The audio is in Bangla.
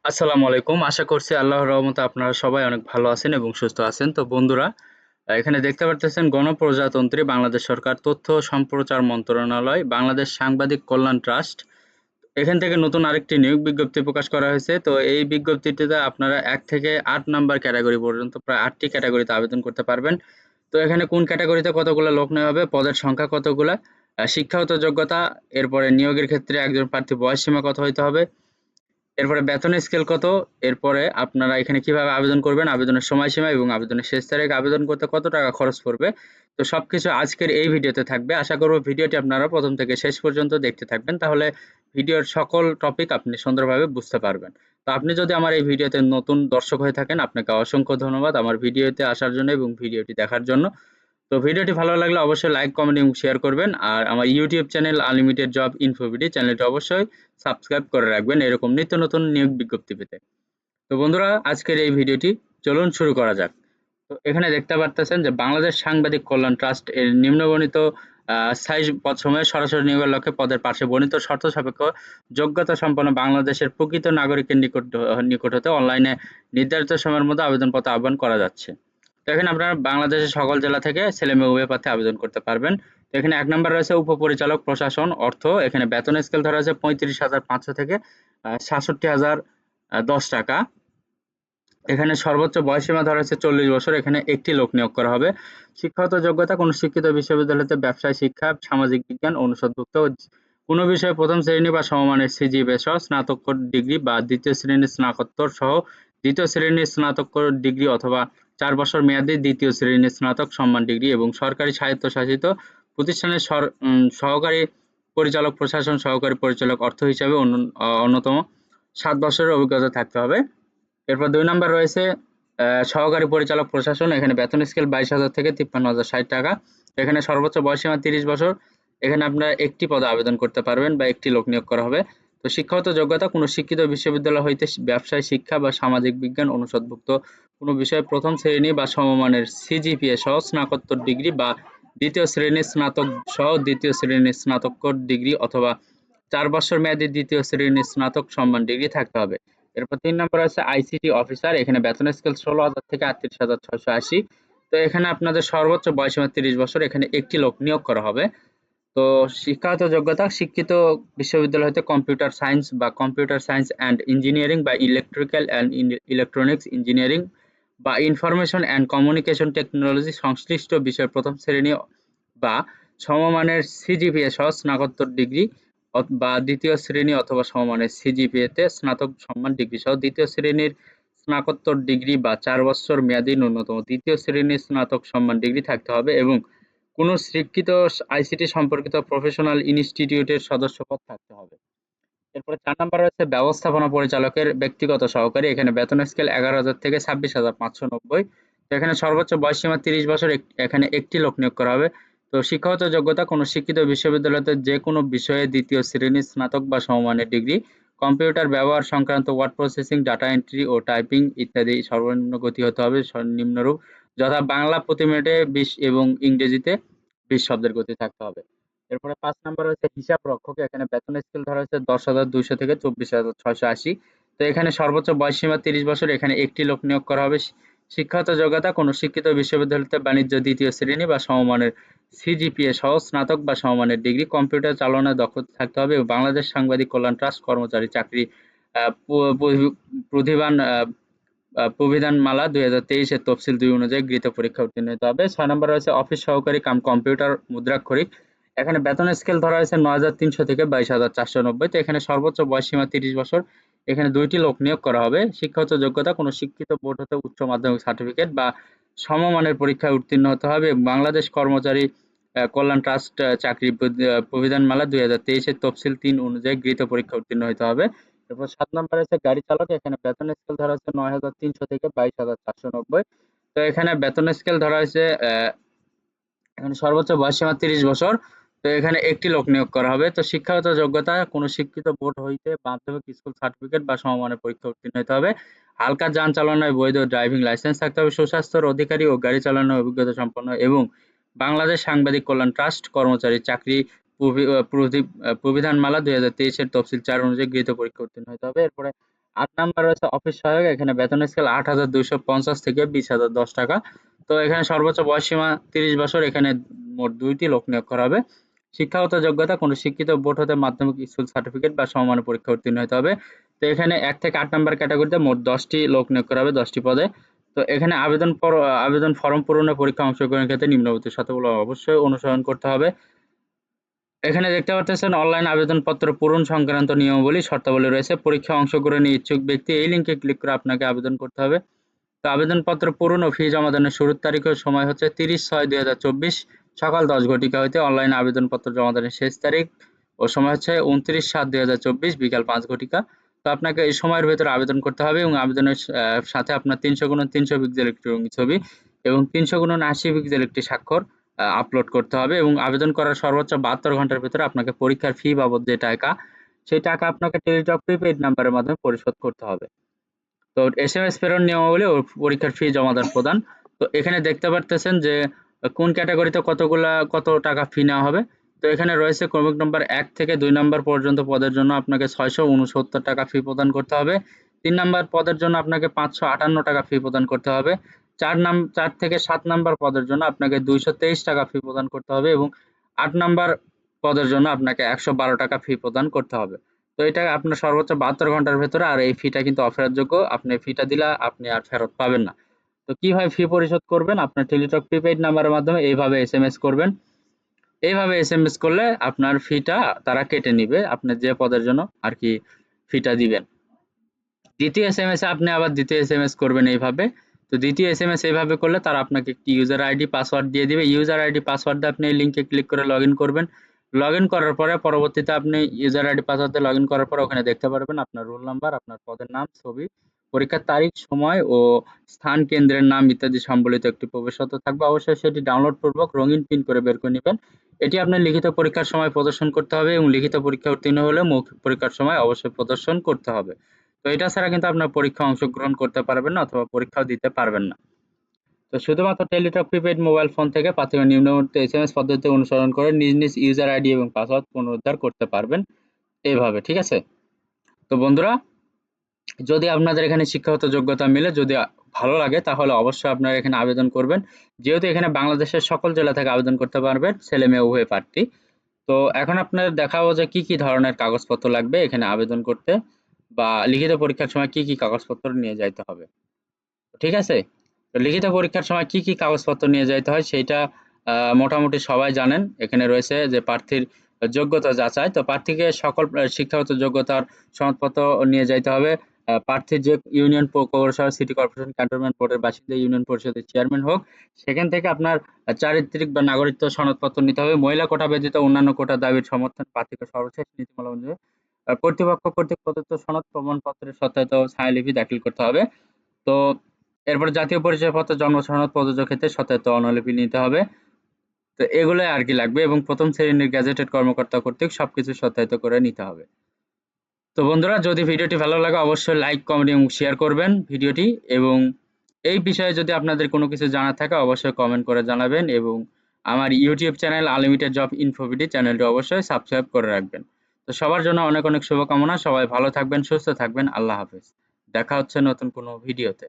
আসসালামু আলাইকুম। আশা করছি আল্লাহর রহমতে আপনারা সবাই অনেক ভালো আছেন এবং সুস্থ আছেন। তো বন্ধুরা, এখানে দেখতে পারতেছেন গণপ্রজাতন্ত্রী বাংলাদেশ সরকার, তথ্য ও সম্প্রচার মন্ত্রণালয়, বাংলাদেশ সাংবাদিক কল্যাণ ট্রাস্ট। এখান থেকে নতুন আরেকটি নিয়োগ বিজ্ঞপ্তি প্রকাশ করা হয়েছে। তো এই বিজ্ঞপ্তিটিতে আপনারা ১ থেকে ৮ নাম্বার ক্যাটেগরি পর্যন্ত প্রায় ৮ টি ক্যাটেগরিতে আবেদন করতে পারবেন। তো এখানে কোন ক্যাটেগরিতে কতগুলা লোক নেওয়া হবে, পদের সংখ্যা কতগুলা, শিক্ষাগত যোগ্যতা, এরপরে নিয়োগের ক্ষেত্রে একজন প্রার্থীর বয়সসীমা কত হইতে হবে, এরপরে বেতনের স্কেল কত, এরপরে আপনারা এখানে কিভাবে আবেদন করবেন, আবেদনের সময়সীমা এবং আবেদনের শেষ তারিখ, আবেদন করতে কত টাকা খরচ পড়বে। তো সবকিছু আজকের এই ভিডিওতে থাকবে। আশা করব ভিডিওটি আপনারা প্রথম থেকে শেষ পর্যন্ত দেখতে থাকবেন। তাহলে ভিডিওর সকল টপিক আপনি সুন্দরভাবে বুঝতে পারবেন। তো আপনি যদি আমার এই ভিডিওতে নতুন দর্শক হয়ে থাকেন, আপনাকে অসংখ্য ধন্যবাদ আমার ভিডিওতে আসার জন্য এবং ভিডিওটি দেখার জন্য। তো ভিডিওটি ভালো লাগলে অবশ্যই লাইক, কমেন্ট এবং শেয়ার করবেন। আর আমার ইউটিউব চ্যানেল আনলিমিটেড জব ইনফোভিডি চ্যানেলটি অবশ্যই সাবস্ক্রাইব করে রাখবেন এরকম নিত্য নতুন নিয়োগ বিজ্ঞপ্তি পেতে। তো বন্ধুরা, আজকের এই ভিডিওটি চলুন শুরু করা যাক। তো এখানে দেখতে পারতেছেন যে বাংলাদেশ সাংবাদিক কল্যাণ ট্রাস্ট এর নিম্নবর্ণিত স্থায়ী পদসমূহে সরাসরি নিয়োগের লক্ষ্যে পদের পাশে বর্ণিত শর্ত সাপেক্ষ যোগ্যতা সম্পন্ন বাংলাদেশের প্রকৃত নাগরিকের নিকট হতে অনলাইনে নির্ধারিত সময়ের মধ্যে আবেদনপত্র আহ্বান করা যাচ্ছে। তো এখানে আপনারা বাংলাদেশের সকল জেলা থেকে ছেলে-মেয়ে উভয় প্রার্থী আবেদন করতে পারবেন। তো এখানে ১ নাম্বার রয়েছে উপপরিচালক প্রশাসন অর্থ। এখানে বেতন স্কেল ধরা হয়েছে ৩৫,৫০০ থেকে ৬৭,০১০ টাকা। এখানে সর্বোচ্চ বয়সসীমা ধরা হয়েছে ৪০ বছর। এখানে একটি লোক নিয়োগ করা হবে। শিক্ষাগত যোগ্যতা কোনো শিক্ষিত বিশ্ববিদ্যালয় হতে ব্যবসায় শিক্ষা, সামাজিক বিজ্ঞান অনুষদভুক্ত কোনো বিষয়ে প্রথম শ্রেণী বা সমমানের সিজিপিএ সহ স্নাতকোত্তর ডিগ্রি বা দ্বিতীয় শ্রেণীর স্নাতকোত্তর সহ দ্বিতীয় শ্রেণীর স্নাতকোত্তর ডিগ্রি অথবা ৪ বছর মেয়াদী দ্বিতীয় শ্রেণীর স্নাতক সম্মান ডিগ্রি এবং সরকারি স্বায়ত্তশাসিত প্রতিষ্ঠানের সহকারী পরিচালক প্রশাসন সহকারী পরিচালক অর্থ হিসাবে অন্যতম ৭ বছরের অভিজ্ঞতা থাকতে হবে। এরপর ২ নাম্বার রয়েছে সহকারী পরিচালক প্রশাসন। এখানে বেতন স্কেল ২২,০০০ থেকে ৫৩,০৬০ টাকা। এখানে সর্বোচ্চ বয়সসীমা ৩০ বছর। এখানে আপনারা একটি পদে আবেদন করতে পারবেন বা একটি লোক নিয়োগ করা হবে। তো শিক্ষাগত যোগ্যতা কোনো শিক্ষিত বিশ্ববিদ্যালয় হইতে ব্যবসায় শিক্ষা বা সামাজিক বিজ্ঞান অনুষদভুক্ত কোনো বিষয়ে প্রথম শ্রেণী বা সমমানের সিজিপিএ সহ স্নাতকোত্তর ডিগ্রি বা দ্বিতীয় শ্রেণীর স্নাতক সহ দ্বিতীয় শ্রেণীর স্নাতকোত্তর ডিগ্রি অথবা ৪ বছর মেয়াদী দ্বিতীয় শ্রেণীর স্নাতক সম্মান ডিগ্রি থাকতে হবে। এরপর ৩ নম্বরে আছে আইসিটি অফিসার। এখানে বেতন স্কেল ১৬,০০০ থেকে ৩৮,৬৮০। তো এখানে আপনাদের সর্বোচ্চ বয়সসীমা ৩০ বছর। এখানে একটি লোক নিয়োগ করা হবে। তো শিক্ষাগত যোগ্যতা শিক্ষিত বিশ্ববিদ্যালয় হতে কম্পিউটার সায়েন্স বা কম্পিউটার সায়েন্স অ্যান্ড ইঞ্জিনিয়ারিং বা ইলেকট্রিক্যাল অ্যান্ড ইলেকট্রনিক্স ইঞ্জিনিয়ারিং বা ইনফরমেশন অ্যান্ড কমিউনিকেশন টেকনোলজি সংশ্লিষ্ট বিষয়ে প্রথম শ্রেণী বা সমমানের সিজিপিএ সহ স্নাতকোত্তর ডিগ্রি বা দ্বিতীয় শ্রেণী অথবা সমমানের সিজিপিএতে স্নাতক সম্মান ডিগ্রি সহ দ্বিতীয় শ্রেণীর স্নাতকোত্তর ডিগ্রি বা ৪ বছর মেয়াদী ন্যূনতম দ্বিতীয় শ্রেণীর স্নাতক সম্মান ডিগ্রি থাকতে হবে এবং কোনো স্বীকৃত আইসিটি সম্পর্কিত প্রফেশনাল ইনস্টিটিউটের সদস্যপদ থাকতে হবে। এরপরে ৪ নাম্বার রয়েছে ব্যবস্থাপনা পরিচালকের ব্যক্তিগত সহকারী। এখানে বেতন স্কেল ১১,০০০ থেকে ২৬,৫৯০। তো এখানে সর্বোচ্চ বয়সসীমা ৩০ বছর। এখানে একটি লোক নিয়োগ করা হবে। তো শিক্ষাগত যোগ্যতা কোনো শিক্ষিত বিশ্ববিদ্যালয়তে যেকোনো বিষয়ে দ্বিতীয় শ্রেণীর স্নাতক বা সমমানের ডিগ্রি, কম্পিউটার ব্যবহার সংক্রান্ত ওয়ার্ড প্রসেসিং, ডাটা এন্ট্রি ও টাইপিং ইত্যাদি সর্বনিম্ন গতি হতে হবে নিম্নরূপ যথা বাংলা প্রতি মিনিটে ২০ এবং ইংরেজিতে ২০ শব্দের গতি থাকতে হবে। এরপরে ৫ নাম্বার হচ্ছে হিসাব রক্ষক। এখানে বেতন স্কেল ধরা হয়েছে ১০,২০০ থেকে ২৪,৬৮০। তো এখানে সর্বোচ্চ বয়সসীমা ৩০ বছর। এখানে একটি লোক নিয়োগ করা হবে। শিক্ষাগত যোগ্যতা কোনো শিক্ষিত বিশ্ববিদ্যালয়তে বাণিজ্য দ্বিতীয় শ্রেণী বা সমমানের সিজিপিএ সহ স্নাতক বা সমমানের ডিগ্রি, কম্পিউটার চালনায় দক্ষতা থাকতে হবে এবং বাংলাদেশ সাংবাদিক কল্যাণ ট্রাস্ট কর্মচারী চাকরি প্রতিবান প্রবিধানমালা ২০২৩ এর তফসিল ২ অনুযায়ী গৃহীত পরীক্ষা উত্তীর্ণ হতে হবে। ৬ নম্বর রয়েছে অফিস সহকারী কাম কম্পিউটার মুদ্রাক্ষরিক। এখানে বেতন স্কেল ধরা হয়েছে ৯,৩০০ থেকে ২২,৪৯০। তো এখানে সর্বোচ্চ বয়সসীমা ৩০ বছর। এখানে ২ টি লোক নিয়োগ করা হবে। শিক্ষাগত যোগ্যতা কোনো শিক্ষিত বোর্ড হতে উচ্চ মাধ্যমিক সার্টিফিকেট বা সমমানের পরীক্ষায় উত্তীর্ণ হতে হবে এবং বাংলাদেশ কর্মচারী কল্যাণ ট্রাস্ট চাকরি প্রবিধানমালা ২০২৩ এর তফসিল ৩ অনুযায়ী গৃহীত পরীক্ষা উত্তীর্ণ হতে হবে। এরপর ৭ নম্বরে আছে গাড়ি চালক। এখানে বেতন স্কেল ধরা হচ্ছে ৯,৩০০ থেকে ২২,৪৯০। তো এখানে বেতন স্কেল ধরা হয়েছে এখানে সর্বোচ্চ বয়সসীমা ৩০ বছর। তো এখানে একটি লোক নিয়োগ করা হবে। তো শিক্ষাগত যোগ্যতা কোনো শিক্ষিত বোর্ড হইতে মাধ্যমিক স্কুল সার্টিফিকেট বা সমমানের পরীক্ষা উত্তীর্ণ হতে হবে। হালকা যান চালানোয় বৈধ ড্রাইভিং লাইসেন্স থাকতে হবে। সুস্বাস্থ্যের অধিকারী ও গাড়ি চালানোর অভিজ্ঞতা সম্পন্ন এবং বাংলাদেশ সাংবাদিক কল্যাণ ট্রাস্ট কর্মচারী চাকরি প্রবিধানমালা ২০২৩ এর তফসিল ৪ অনুযায়ী গৃহীত পরীক্ষা উত্তীর্ণ হতে হবে। এরপরে 8 নাম্বার রয়েছে অফিস সহায়ক, এখানে বেতন স্কেল ৮,২৫০ থেকে ২০,০১০ টাকা। তো এখানে সর্বোচ্চ বয়সসীমা ৩০ বছর, এখানে মোট ২ টি লোক নিয়োগ করা হবে। শিক্ষাগত যোগ্যতা কোনো শিক্ষিত বোর্ড হতে মাধ্যমিক স্কুল সার্টিফিকেট বা সমমানের পরীক্ষা উত্তীর্ণ হতে হবে। তো এখানে ১ থেকে ৮ নাম্বার ক্যাটাগরিতে মোট ১০ টি লোক নিয়োগ করা হবে ১০ টি পদে। তো এখানে আবেদন ফরম পূরণে পরীক্ষা অংশগ্রহণের ক্ষেত্রে নিম্নবর্তী শর্তগুলো অবশ্যই অনুসরণ করতে হবে। এখানে দেখতে পাচ্ছেন অনলাইন আবেদনপত্র পূরণ সংক্রান্ত নিয়মাবলী শর্তাবলী রয়েছে। পরীক্ষায় অংশগ্রহণে ইচ্ছুক ব্যক্তি এই লিঙ্কে ক্লিক করে আপনাকে আবেদন করতে হবে। তো আবেদনপত্র পূরণ ও ফি জমা দানের শুরুর তারিখ ও সময় হচ্ছে ৩০/৬/২০২৪ সকাল ১০ ঘটিকা হইতে অনলাইনে আবেদনপত্র জমা দানের শেষ তারিখ ও সময় হচ্ছে ২৯/৭/২০২৪ বিকাল ৫ ঘটিকা। তো আপনাকে এই সময়ের ভেতরে আবেদন করতে হবে এবং আবেদনের সাথে আপনার ৩০০x৩০০ পিক্সেল একটি রঙিন ছবি এবং ৩০০x৮০ পিক্সেল একটি স্বাক্ষর আপলোড করতে হবে এবং আবেদন করার সর্বোচ্চ ৭২ ঘন্টার ভেতরে আপনাকে পরীক্ষার ফি বাবদ যে টাকা, সেই টাকা আপনাকে টেলিটক প্রিপেইড নাম্বারের মাধ্যমে পরিশোধ করতে হবে। তো এসএমএস প্রেরণ নিয়মাবলী ও পরীক্ষার ফি জমাদান প্রদান। তো এখানে দেখতে পারতেছেন যে কোন ক্যাটাগরিতে কত টাকা ফি নেওয়া হবে। তো এখানে রয়েছে ক্রমিক নম্বর ১ থেকে ২ নাম্বার পর্যন্ত পদের জন্য আপনাকে ৬৬৯ টাকা ফি প্রদান করতে হবে। ৩ নাম্বার পদের জন্য আপনাকে ৫৫৮ টাকা ফি প্রদান করতে হবে। ৪ থেকে ৭ নাম্বার পদের জন্য আপনাকে ২২৩ টাকা ফি প্রদান করতে হবে এবং ৮ নাম্বার পদের জন্য আপনাকে ১১২ টাকা ফি প্রদান করতে হবে। তো এটা আপনার সর্বোচ্চ ৭২ ঘন্টার ভেতরে, আর এই ফিটা কিন্তু অফেরতযোগ্য। আপনি ফিটা দিলে আপনি আর ফেরত পাবেন না। তো কিভাবে ফি পরিশোধ করবেন? আপনার টেলিটক প্রিপেইড নাম্বারের মাধ্যমে এইভাবে এসএমএস করবেন। এইভাবে এসএমএস করলে আপনার ফিটা তারা কেটে নিবে। আপনি যে পদের জন্য আরকি ফিটা দিবেন। দ্বিতীয় এসএমএস এ আপনি আবার দ্বিতীয় এসএমএস করবেন এইভাবে। তো দ্বিতীয় এসএমএস এইভাবে করলে তারা আপনাকে একটি ইউজার আইডি পাসওয়ার্ড দিয়ে দিবে। ইউজার আইডি পাসওয়ার্ড দিয়ে আপনি এই লিংকে ক্লিক করে লগইন করবেন। লগইন করার পরে পরবর্তীতে আপনি ইউজার আইডি পাসওয়ার্ড দিয়ে লগইন করার পরে ওখানে দেখতে পারবেন আপনার রোল নাম্বার, আপনার পদের নাম, ছবি, পরীক্ষার তারিখ, সময় ও স্থান, কেন্দ্রের নাম ইত্যাদি সম্বলিত একটি প্রবেশপত্র থাকবে। অবশ্যই সেটি ডাউনলোড পূর্বক রঙিন প্রিন্ট করে বের করে নিবেন। এটি আপনার লিখিত পরীক্ষার সময় প্রদর্শন করতে হবে এবং লিখিত পরীক্ষায় উত্তীর্ণ হলে মৌখিক পরীক্ষার সময় অবশ্যই প্রদর্শন করতে হবে। তো এটা ছাড়া কিন্তু আপনার পরীক্ষায় অংশগ্রহণ করতে পারবেন না অথবা পরীক্ষাও দিতে পারবেন না। তো শুধুমাত্র টেলিটক প্রিপেইড মোবাইল ফোন থেকে প্রাথমিক নিম্নবর্তী এসএমএস পদ্ধতি অনুসরণ করে নিজ ইউজার আইডি এবং পাসওয়ার্ড পুনরুদ্ধার করতে পারবেন এইভাবে, ঠিক আছে? তো বন্ধুরা, যদি আপনাদের এখানে শিক্ষাগত যোগ্যতা মিলে, যদি ভালো লাগে, তাহলে অবশ্যই আপনারা এখানে আবেদন করবেন। যেহেতু এখানে বাংলাদেশের সকল জেলা থেকে আবেদন করতে পারবেন, ছেলে মেয়ে উভয় প্রার্থী। তো এখন আপনাদের দেখাবো যে কি কি ধরনের কাগজপত্র লাগবে এখানে আবেদন করতে, বা লিখিত পরীক্ষার সময় কি কি কাগজপত্র নিয়ে যাইতে হবে, ঠিক আছে? তো লিখিত পরীক্ষার সময় কি কি কাগজপত্র নিয়ে যাইতে হয় সেইটা মোটামুটি সবাই জানেন। এখানে রয়েছে যে প্রার্থীর যোগ্যতা যাচাই। তো প্রার্থীকে সকল শিক্ষাগত যোগ্যতার সনদপত্র নিয়ে যাইতে হবে। প্রার্থীর যে ইউনিয়ন পৌরসভা, সিটি কর্পোরেশন, ক্যান্টনমেন্ট বোর্ডের বাসিন্দা, ইউনিয়ন পরিষদের চেয়ারম্যান হোক, সেখান থেকে আপনার চারিত্রিক বা নাগরিকত্ব সনদপত্র নিতে হবে। মহিলা কোটা ব্যতীত অন্যান্য কোটা দাবির সমর্থন প্রার্থীকে সর্বশেষ নীতিমালা অনুযায়ী কর্তৃপক্ষ কর্তৃক প্রদত্ত সনদ প্রমাণপত্রের সত্যায়িত ছায়ালিপি দাখিল করতে হবে। তো এরপরে জাতীয় পরিচয়পত্র, জন্ম সনদ প্রযোজ্য ক্ষেত্রে সত্যায়িত অনুলিপি নিতে হবে। তো এগুলোই আর কি লাগবে এবং প্রথম শ্রেণীর গ্যাজেটেড কর্মকর্তা কর্তৃক সবকিছু সত্যায়িত করে নিতে হবে। তো বন্ধুরা, যদি ভিডিওটি ভালো লাগে অবশ্যই লাইক, কমেন্ট এবং শেয়ার করবেন ভিডিওটি, এবং এই বিষয়ে যদি আপনাদের কোনো কিছু জানার থাকে অবশ্যই কমেন্ট করে জানাবেন এবং আমার ইউটিউব চ্যানেল আনলিমিটেড জব ইনফোভিডি চ্যানেলটি অবশ্যই সাবস্ক্রাইব করে রাখবেন। তো সবার জন্য অনেক অনেক শুভকামনা। সবাই ভালো থাকবেন, সুস্থ থাকবেন। আল্লাহ হাফেজ। দেখা হচ্ছে নতুন কোনো ভিডিওতে।